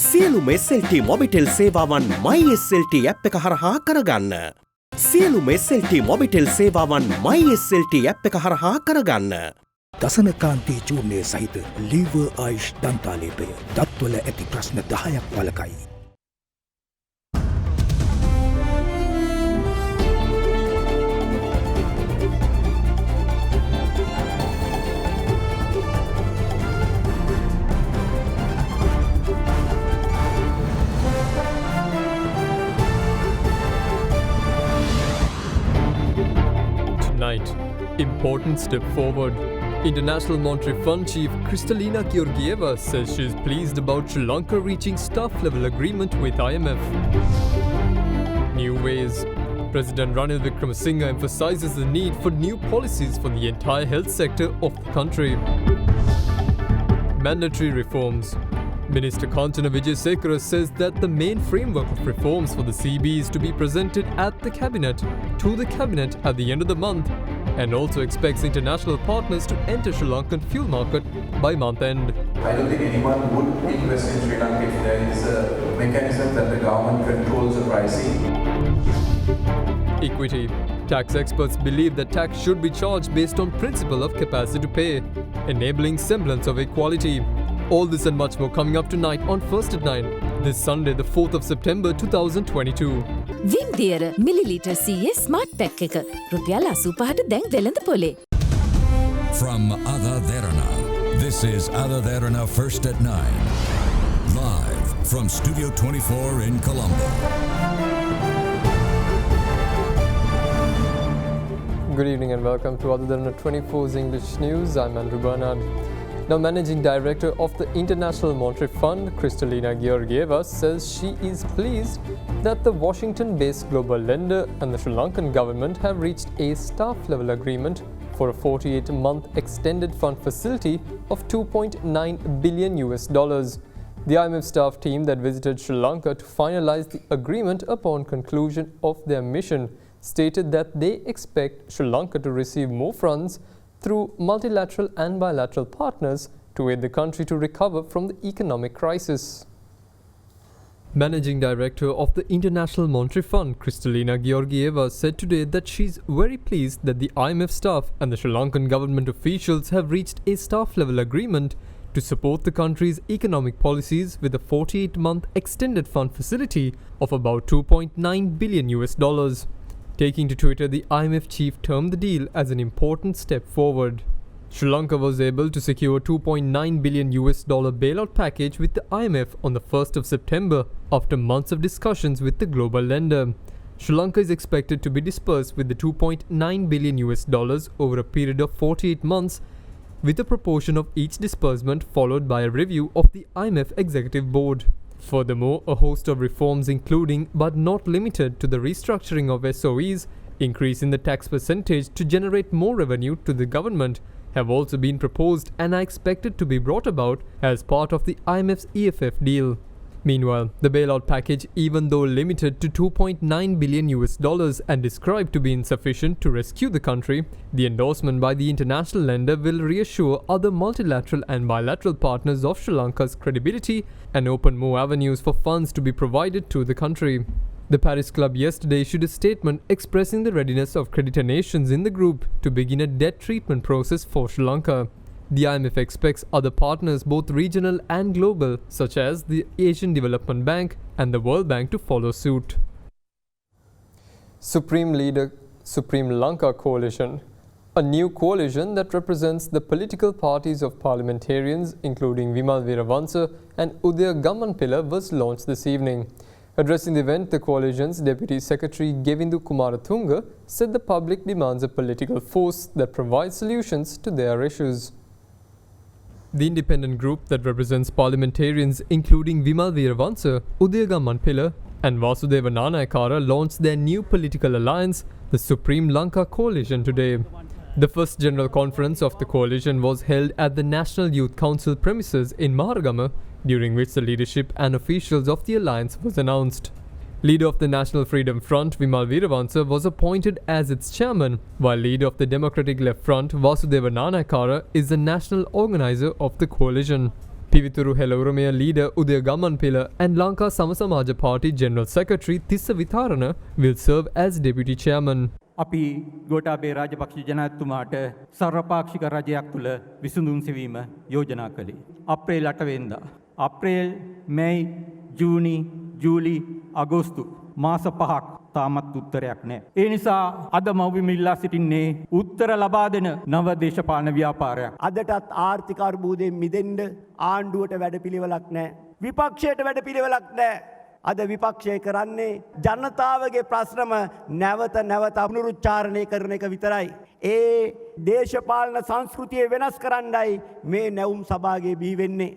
සියලුම SLT Mobitel සේවාවන් MySLT app එක හරහා කරගන්න. සියලුම SLT මොබිටෙල් සේවාවන් MySLT ඇප් එක හරහා කරගන්න. දසනකාන්ති චූර්ණය සහිත ලීවර් ආයුෂ් දන්තාලේපය දත්වල ඇති ප්‍රශ්න 10ක් වළකයි. Tonight, important step forward. International Monetary Fund Chief Kristalina Georgieva says she is pleased about Sri Lanka reaching staff-level agreement with IMF. New ways. President Ranil Wickremesinghe emphasizes the need for new policies for the entire health sector of the country. Mandatory reforms. Minister Kantana Vijayasekara says that the main framework of reforms for the CB is to be presented at the cabinet at the end of the month, and also expects international partners to enter Sri Lankan fuel market by month end. I don't think anyone would invest in Sri Lanka if there is a mechanism that the government controls the pricing. Equity. Tax experts believe that tax should be charged based on principle of capacity to pay, enabling semblance of equality. All this and much more coming up tonight on First at 9, this Sunday the 4th of September 2022. Vim දියර millilitre 100 smart pack එක රුපියල් 85ට දැන් වෙළඳ පොලේ. From AdaDerana, this is AdaDerana First at 9. Live from Studio 24 in Colombo. Good evening and welcome to AdaDerana 24's English News. I'm Andrew Bernard. Now, Managing Director of the International Monetary Fund, Kristalina Georgieva, says she is pleased that the Washington-based global lender and the Sri Lankan government have reached a staff-level agreement for a 48-month extended fund facility of $2.9 billion. The IMF staff team that visited Sri Lanka to finalize the agreement upon conclusion of their mission stated that they expect Sri Lanka to receive more funds through multilateral and bilateral partners to aid the country to recover from the economic crisis. Managing Director of the International Monetary Fund, Kristalina Georgieva, said today that she's very pleased that the IMF staff and the Sri Lankan government officials have reached a staff-level agreement to support the country's economic policies with a 48-month extended fund facility of about $2.9 billion. Taking to Twitter, the IMF chief termed the deal as an important step forward. Sri Lanka was able to secure $2.9 billion bailout package with the IMF on the 1st of September after months of discussions with the global lender. Sri Lanka is expected to be dispersed with the $2.9 billion over a period of 48 months, with a proportion of each disbursement followed by a review of the IMF executive board. Furthermore, a host of reforms including but not limited to the restructuring of SOEs, increasing the tax percentage to generate more revenue to the government, have also been proposed and are expected to be brought about as part of the IMF's EFF deal. Meanwhile, the bailout package, even though limited to $2.9 billion and described to be insufficient to rescue the country, the endorsement by the international lender will reassure other multilateral and bilateral partners of Sri Lanka's credibility and open more avenues for funds to be provided to the country. The Paris Club yesterday issued a statement expressing the readiness of creditor nations in the group to begin a debt treatment process for Sri Lanka. The IMF expects other partners, both regional and global, such as the Asian Development Bank and the World Bank, to follow suit. Supreme Lanka Coalition. A new coalition that represents the political parties of parliamentarians, including Vimal Weerawansa and Udaya Gammanpilla, was launched this evening. Addressing the event, the coalition's Deputy Secretary Gevindu Kumaratunga said the public demands a political force that provides solutions to their issues. The independent group that represents parliamentarians including Vimal Weerawansa, Udaya Gammanpilla and Vasudeva Nanayakkara launched their new political alliance, the Supreme Lanka Coalition, today. The first general conference of the coalition was held at the National Youth Council premises in Maharagama, during which the leadership and officials of the alliance was announced. Leader of the National Freedom Front, Vimal Weerawansa, was appointed as its chairman, while leader of the Democratic Left Front, Vasudeva Nanayakkara, is the national organizer of the coalition. Pivituru Helauramaya leader Udaya Gamanpila and Lanka Samasamaja Party General Secretary Tissa Vitharana will serve as deputy chairman. අපි ගෝඨාභය රාජපක්ෂ ජනාධිපතිතුමාට සර්වපාක්ෂික රජයක් තුළ විසඳුම් සෙවීම යෝජනා කළේ. අප්‍රේල් 8 වෙනිදා. අප්‍රේල්, මැයි, ජූනි, ජූලි, අගෝස්තු මාස 5ක් තාමත් උත්තරයක් නැහැ. ඒ නිසා අද මව්බිම ඉල්ලා සිටින්නේ උත්තර ලබා දෙන නව දේශපාලන ව්‍යාපාරයක්. අදටත් ආර්ථික අර්බුදයෙන් මිදෙන්න ආණ්ඩුවට වැඩපිළිවෙලක් නැහැ. විපක්ෂයට වැඩපිළිවෙලක් නැහැ. අද විපක්ෂය කරන්නේ ජනතාවගේ ප්‍රශ්නම නැවත නැවත පුනරුච්චාරණය කරන එක විතරයි. ඒ දේශපාලන සංස්කෘතිය වෙනස් කරන්නයි මේ නැවුම් සභාවේ බිහි වෙන්නේ.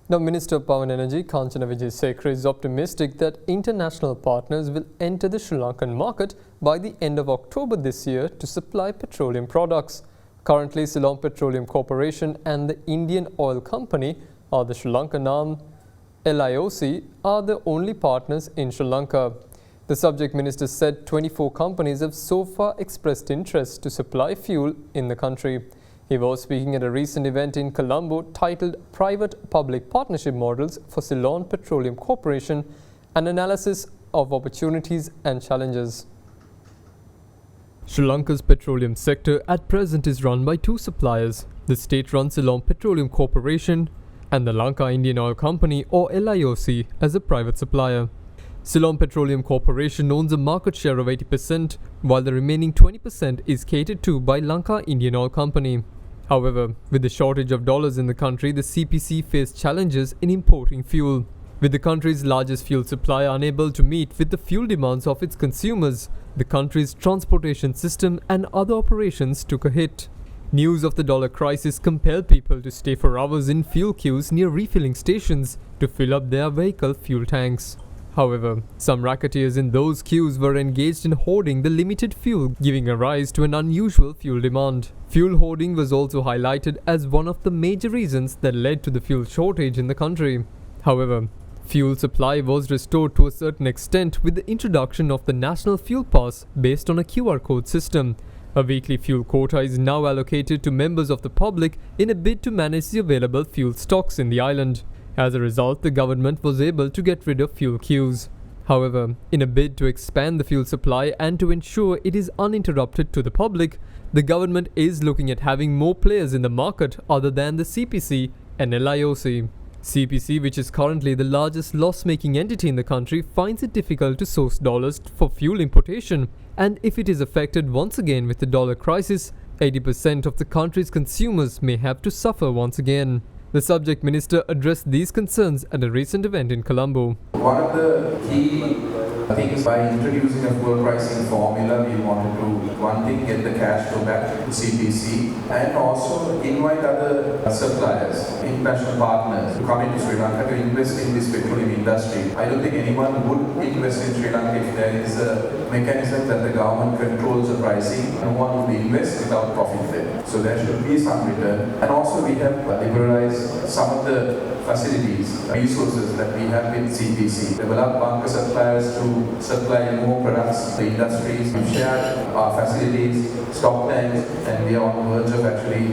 Now, Minister of Power and Energy Kanchana Wijesekara is optimistic that international partners will enter the Sri Lankan market by the end of October this year to supply petroleum products. Currently, Ceylon Petroleum Corporation and the Indian Oil Company, or the Sri Lankan arm LIOC, are the only partners in Sri Lanka. The subject minister said 24 companies have so far expressed interest to supply fuel in the country. He was speaking at a recent event in Colombo titled Private-Public Partnership Models for Ceylon Petroleum Corporation, an analysis of opportunities and challenges. Sri Lanka's petroleum sector at present is run by two suppliers, the state-run Ceylon Petroleum Corporation and the Lanka Indian Oil Company, or LIOC, as a private supplier. Ceylon Petroleum Corporation owns a market share of 80%, while the remaining 20% is catered to by Lanka Indian Oil Company. However, with the shortage of dollars in the country, the CPC faced challenges in importing fuel. With the country's largest fuel supplier unable to meet with the fuel demands of its consumers, the country's transportation system and other operations took a hit. News of the dollar crisis compelled people to stay for hours in fuel queues near refilling stations to fill up their vehicle fuel tanks. However, some racketeers in those queues were engaged in hoarding the limited fuel, giving a rise to an unusual fuel demand. Fuel hoarding was also highlighted as one of the major reasons that led to the fuel shortage in the country. However, fuel supply was restored to a certain extent with the introduction of the National Fuel Pass based on a QR code system. A weekly fuel quota is now allocated to members of the public in a bid to manage the available fuel stocks in the island. As a result, the government was able to get rid of fuel queues. However, in a bid to expand the fuel supply and to ensure it is uninterrupted to the public, the government is looking at having more players in the market other than the CPC and LIOC. CPC, which is currently the largest loss-making entity in the country, finds it difficult to source dollars for fuel importation, and if it is affected once again with the dollar crisis, 80% of the country's consumers may have to suffer once again. The subject minister addressed these concerns at a recent event in Colombo. One of the key things by introducing a fuel pricing formula, we wanted to, one thing, get the cash flow back to CPC and also invite other suppliers, international partners to come into Sri Lanka to invest in this petroleum industry. I don't think anyone would invest in Sri Lanka if there is a mechanism that the government controls the pricing. No one would invest without profit there. So there should be some return. And also we have liberalized some of the facilities, resources that we have with CPC. Develop bunker suppliers to supply more products to industries. We've shared our facilities, stock tanks, and we are on the verge of actually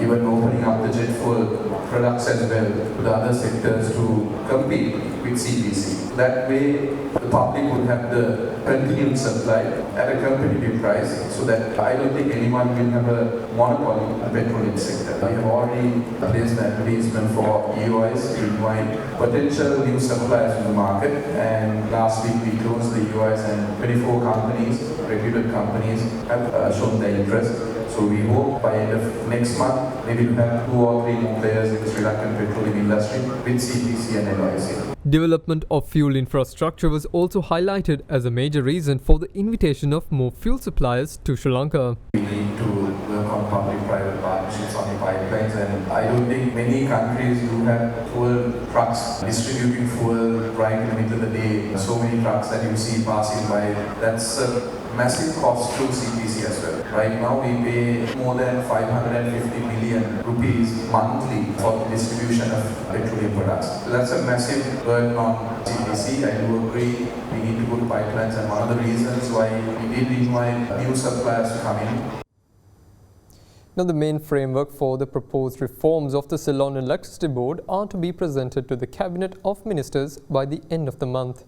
even opening up the jet fuel products as well to the other sectors to compete with CPC. That way, the public would have the continued supply at a competitive price, so that I don't think anyone will have a monopoly in the petroleum sector. We have already placed an advertisement for EOIs to invite potential new suppliers in the market, and last week we closed the EOIs and 24 companies, reputed companies, have shown their interest. So we hope by end of next month, maybe we'll have 2 or 3 more players in the Sri Lankan petroleum industry with CPC and LIC. Development of fuel infrastructure was also highlighted as a major reason for the invitation of more fuel suppliers to Sri Lanka. We need to work on public-private partnerships on the pipelines, and I don't think many countries do have fuel trucks distributing fuel right in the middle of the day. So many trucks that you see passing by, that's a massive cost to CPC as well. Right now we pay more than 550 million rupees monthly for the distribution of petroleum products. So that's a massive burden on CPC. I do agree we need to go to pipelines, and one of the reasons why we did invite new suppliers to come in. Now, the main framework for the proposed reforms of the Ceylon Electricity Board are to be presented to the Cabinet of Ministers by the end of the month.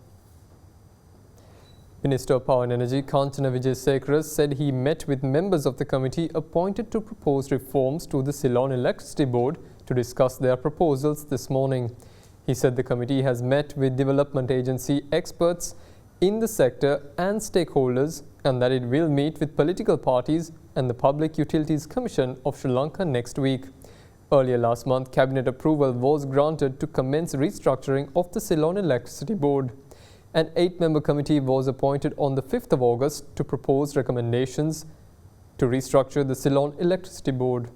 Minister of Power and Energy Kanchana Wijesekara said he met with members of the committee appointed to propose reforms to the Ceylon Electricity Board to discuss their proposals this morning. He said the committee has met with development agency experts in the sector and stakeholders, and that it will meet with political parties and the Public Utilities Commission of Sri Lanka next week. Earlier last month, Cabinet approval was granted to commence restructuring of the Ceylon Electricity Board. An 8-member committee was appointed on the 5th of August to propose recommendations to restructure the Ceylon Electricity Board.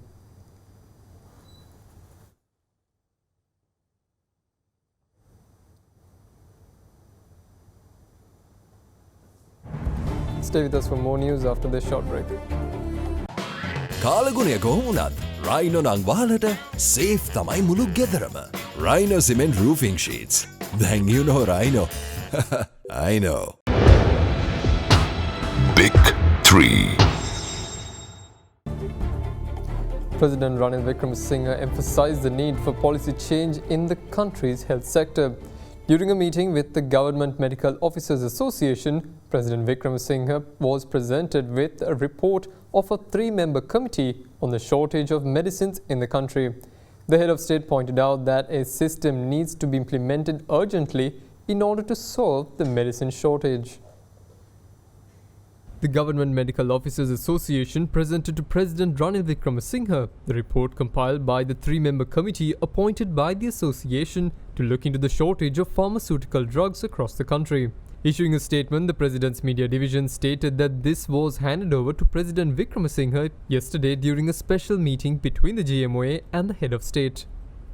Stay with us for more news after this short break. කාලගුණය කොහොමුණත් Rhino නං වාලට safe තමයි මුළු ගෙදරම. Rhino cement roofing sheets. Then you know Rhino. I know. Big 3. President Ranil Wickremesinghe emphasized the need for policy change in the country's health sector. During a meeting with the Government Medical Officers Association, President Wickremesinghe was presented with a report of a 3-member committee on the shortage of medicines in the country. The head of state pointed out that a system needs to be implemented urgently in order to solve the medicine shortage. The Government Medical Officers Association presented to President Ranil Wickremesinghe the report compiled by the 3-member committee appointed by the association to look into the shortage of pharmaceutical drugs across the country. Issuing a statement, the President's Media Division stated that this was handed over to President Wickremesinghe yesterday during a special meeting between the GMOA and the head of state.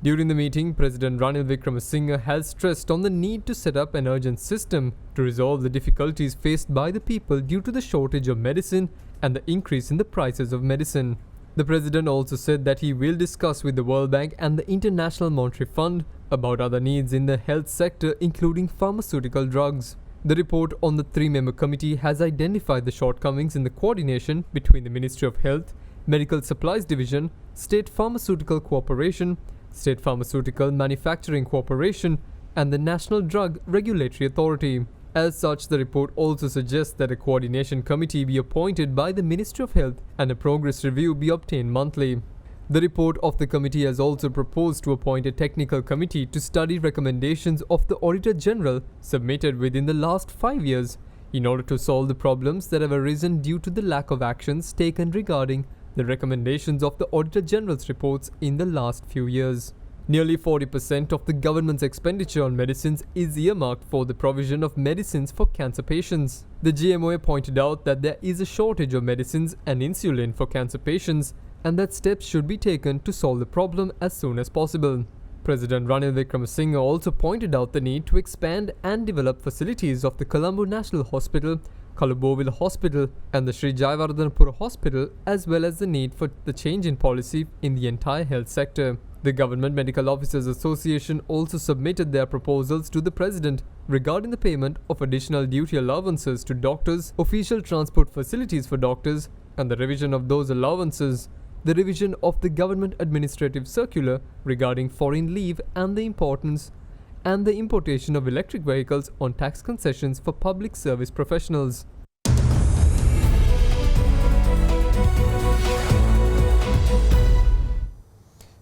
During the meeting, President Ranil Wickremesinghe has stressed on the need to set up an urgent system to resolve the difficulties faced by the people due to the shortage of medicine and the increase in the prices of medicine. The President also said that he will discuss with the World Bank and the International Monetary Fund about other needs in the health sector, including pharmaceutical drugs. The report on the 3-member committee has identified the shortcomings in the coordination between the Ministry of Health, Medical Supplies Division, State Pharmaceutical Cooperation, State Pharmaceutical Manufacturing Corporation, and the National Drug Regulatory Authority. As such, the report also suggests that a coordination committee be appointed by the Ministry of Health and a progress review be obtained monthly. The report of the committee has also proposed to appoint a technical committee to study recommendations of the Auditor General submitted within the last 5 years in order to solve the problems that have arisen due to the lack of actions taken regarding the recommendations of the Auditor General's reports in the last few years. Nearly 40% of the government's expenditure on medicines is earmarked for the provision of medicines for cancer patients. The GMOA pointed out that there is a shortage of medicines and insulin for cancer patients, and that steps should be taken to solve the problem as soon as possible. President Ranil Wickremesinghe also pointed out the need to expand and develop facilities of the Colombo National Hospital, Kaluboville Hospital and the Sri Jayawardhanapura Hospital, as well as the need for the change in policy in the entire health sector. The Government Medical Officers Association also submitted their proposals to the President regarding the payment of additional duty allowances to doctors, official transport facilities for doctors, and the revision of those allowances. The revision of the Government Administrative Circular regarding foreign leave and the importance and the importation of electric vehicles on tax concessions for public service professionals.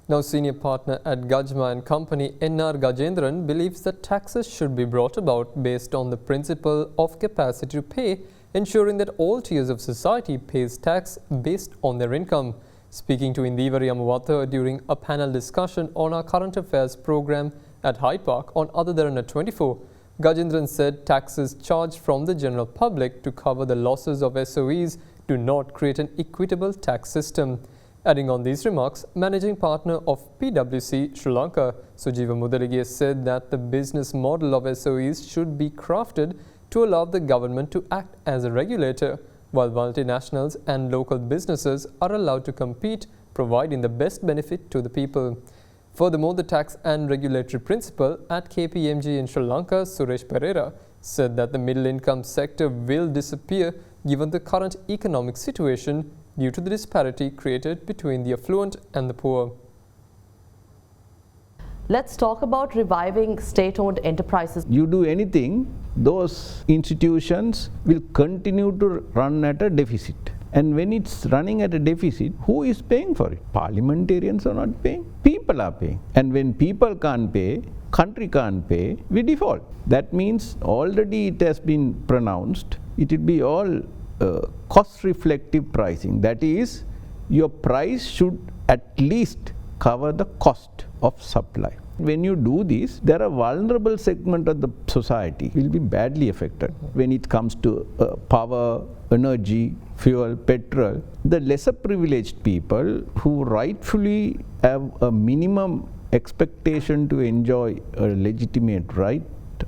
Now, senior partner at Gajma & Company, N.R. Gajendran, believes that taxes should be brought about based on the principle of capacity to pay, ensuring that all tiers of society pays tax based on their income. Speaking to Indivari Amawatha during a panel discussion on our current affairs program at Hyde Park on AdaDerana 24, Gajendran said taxes charged from the general public to cover the losses of SOEs do not create an equitable tax system. Adding on these remarks, managing partner of PwC Sri Lanka, Sujiva Mudaligia, said that the business model of SOEs should be crafted to allow the government to act as a regulator, while multinationals and local businesses are allowed to compete, providing the best benefit to the people. Furthermore, the tax and regulatory principal at KPMG in Sri Lanka, Suresh Pereira, said that the middle income sector will disappear given the current economic situation due to the disparity created between the affluent and the poor. Let's talk about reviving state-owned enterprises. You do anything, those institutions will continue to run at a deficit. And when it's running at a deficit, who is paying for it? Parliamentarians are not paying. People are paying. And when people can't pay, country can't pay, we default. That means already it has been pronounced, it will be all cost-reflective pricing. That is, your price should at least cover the cost of supply. When you do this, there are vulnerable segment of the society will be badly affected. When it comes to power, energy, fuel, petrol, the lesser privileged people who rightfully have a minimum expectation to enjoy a legitimate right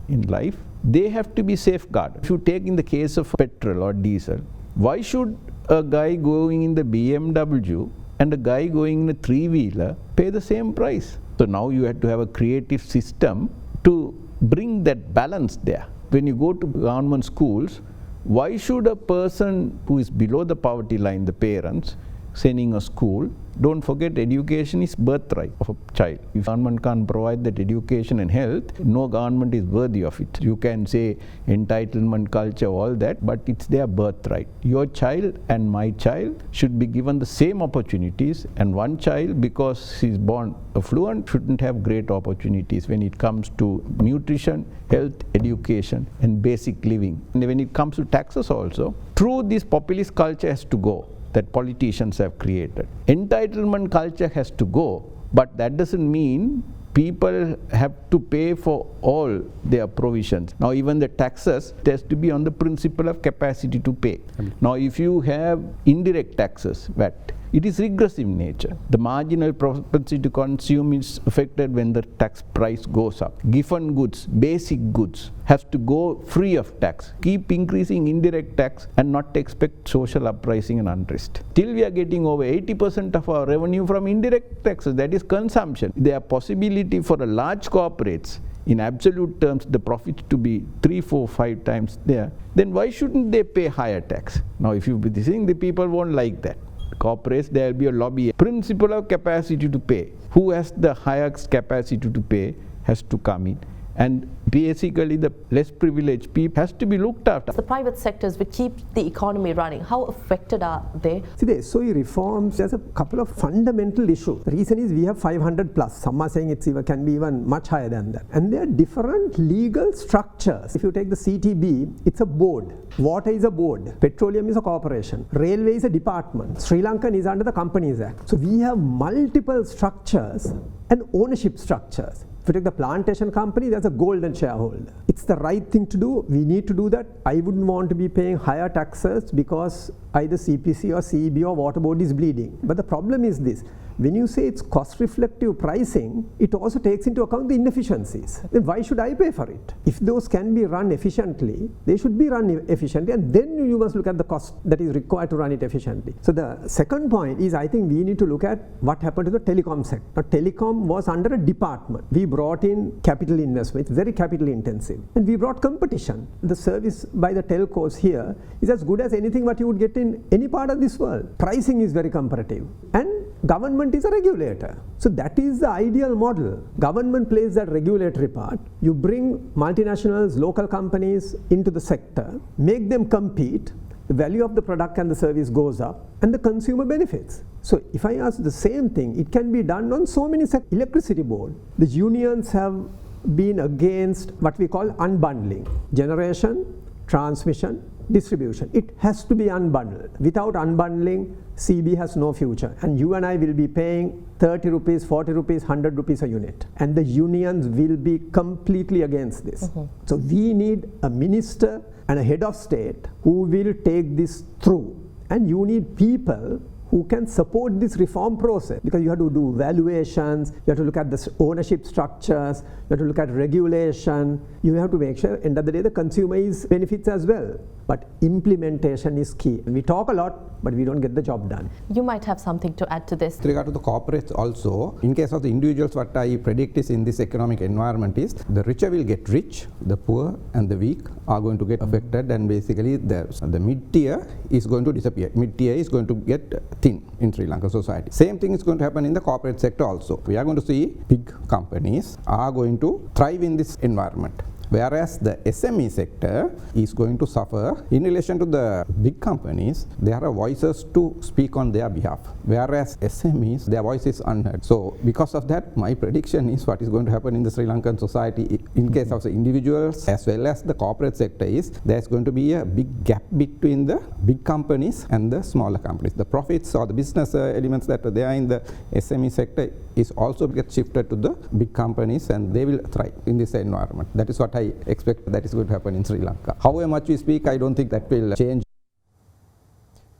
in life, they have to be safeguarded. If you take in the case of petrol or diesel, why should a guy going in the BMW and a guy going in a three-wheeler pay the same price? So now you have to have a creative system to bring that balance there. When you go to government schools, why should a person who is below the poverty line, the parents, sending a school, don't forget education is birthright of a child. If government can't provide that education and health, no government is worthy of it. You can say entitlement culture, all that, but it's their birthright. Your child and my child should be given the same opportunities, and one child, because he's born affluent, shouldn't have great opportunities when it comes to nutrition, health, education, and basic living. And when it comes to taxes also, through this populist culture has to go that politicians have created. Entitlement culture has to go, but that doesn't mean people have to pay for all their provisions. Now even the taxes, it has to be on the principle of capacity to pay. Now if you have indirect taxes, VAT, it is regressive in nature. The marginal propensity to consume is affected when the tax price goes up. Given goods, basic goods, has to go free of tax. Keep increasing indirect tax and not expect social uprising and unrest. Till we are getting over 80% of our revenue from indirect taxes, that is consumption. There are possibility for a large corporates, in absolute terms, the profit to be 3, 4, 5 times there, then why shouldn't they pay higher tax? Now if you be saying the people won't like that. Corporates, there will be a lobby. Principle of capacity to pay. Who has the highest capacity to pay has to come in. And basically the less privileged people has to be looked after. The private sectors which keep the economy running, how affected are they? See, the SOE reforms, there's a couple of fundamental issues. The reason is we have 500 plus. Some are saying it can be even much higher than that. And there are different legal structures. If you take the CTB, it's a board. Water is a board. Petroleum is a corporation. Railway is a department. Sri Lankan is under the Companies Act. So we have multiple structures and ownership structures. If you take the plantation company, there's a golden shareholder. It's the right thing to do. We need to do that. I wouldn't want to be paying higher taxes because either CPC or CEB or water board is bleeding. But the problem is this. When you say it's cost-reflective pricing, it also takes into account the inefficiencies. Then why should I pay for it? If those can be run efficiently, they should be run efficiently, and then you must look at the cost that is required to run it efficiently. So the second point is, I think we need to look at what happened to the telecom sector. Now, telecom was under a department. We brought in capital investment, it's very capital intensive, and we brought competition. The service by the telcos here is as good as anything what you would get in any part of this world. Pricing is very competitive, and government is a regulator. So that is the ideal model. Government plays that regulatory part. You bring multinationals, local companies into the sector, make them compete, the value of the product and the service goes up, and the consumer benefits. So if I ask the same thing, it can be done on so many sectors. Electricity board, the unions have been against what we call unbundling. Generation, transmission, distribution. It has to be unbundled. Without unbundling, CB has no future. And you and I will be paying 30 rupees, 40 rupees, 100 rupees a unit. And the unions will be completely against this. So we need a minister and a head of state who will take this through. And you need people who can support this reform process, because you have to do valuations, you have to look at the ownership structures, you have to look at regulation, you have to make sure end of the day the consumer is benefits as well. But implementation is key. We talk a lot, but we don't get the job done. You might have something to add to this. With regard to the corporates also, in case of the individuals, what I predict is in this economic environment is the richer will get rich, the poor and the weak are going to get affected, and basically the mid-tier is going to disappear. Mid-tier is going to get thin in Sri Lankan society. Same thing is going to happen in the corporate sector also. We are going to see big companies are going to thrive in this environment, whereas the SME sector is going to suffer. In relation to the big companies, there are voices to speak on their behalf, whereas SMEs, their voice is unheard. So because of that, my prediction is what is going to happen in the Sri Lankan society in case of the individuals as well as the corporate sector is there's going to be a big gap between the big companies and the smaller companies. The profits or the business elements that are there in the SME sector is also get shifted to the big companies, and they will thrive in this environment. That is what I expect that is going to happen in Sri Lanka. However much we speak, I don't think that will change.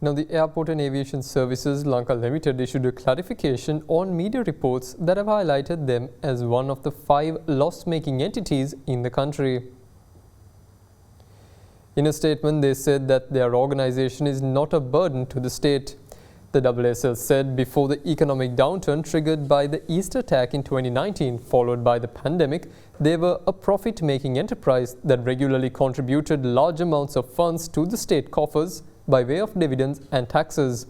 Now, the Airport and Aviation Services Lanka Limited issued a clarification on media reports that have highlighted them as one of the 5 loss-making entities in the country. In a statement, they said that their organization is not a burden to the state. The AASL said before the economic downturn triggered by the Easter attack in 2019, followed by the pandemic, they were a profit-making enterprise that regularly contributed large amounts of funds to the state coffers by way of dividends and taxes.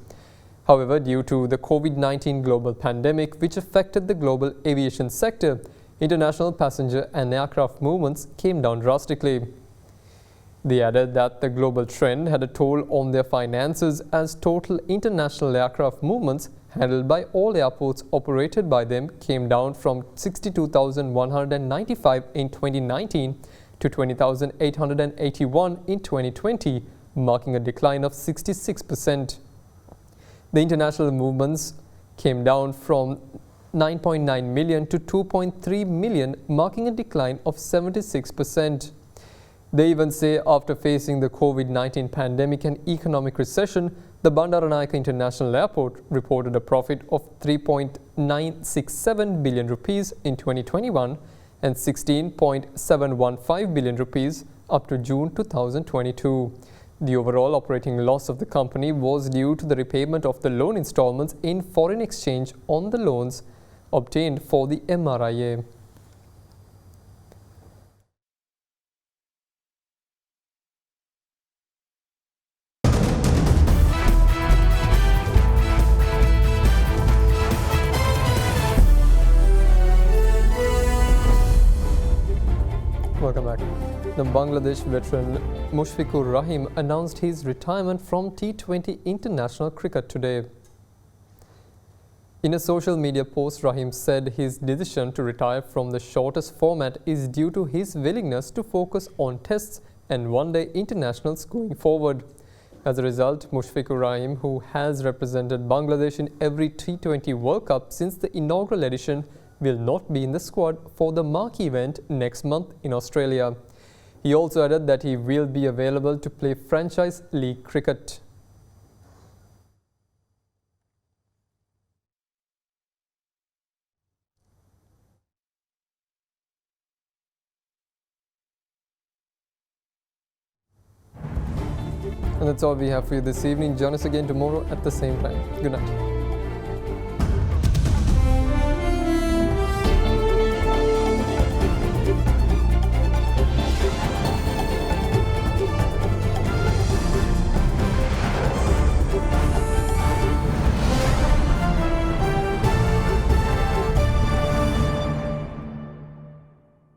However, due to the COVID-19 global pandemic, which affected the global aviation sector, international passenger and aircraft movements came down drastically. They added that the global trend had a toll on their finances as total international aircraft movements handled by all airports operated by them came down from 62,195 in 2019 to 20,881 in 2020, marking a decline of 66%. The international movements came down from 9.9 million to 2.3 million, marking a decline of 76%. They even say after facing the COVID-19 pandemic and economic recession, the Bandaranaike International Airport reported a profit of 3.967 billion rupees in 2021 and 16.715 billion rupees up to June 2022. The overall operating loss of the company was due to the repayment of the loan installments in foreign exchange on the loans obtained for the MRIA. Welcome back. The Bangladesh veteran Mushfiqur Rahim announced his retirement from T20 international cricket today. In a social media post, Rahim said his decision to retire from the shortest format is due to his willingness to focus on tests and one-day internationals going forward. As a result, Mushfiqur Rahim, who has represented Bangladesh in every T20 World Cup since the inaugural edition, will not be in the squad for the marquee event next month in Australia. He also added that he will be available to play franchise league cricket. And that's all we have for you this evening. Join us again tomorrow at the same time. Good night.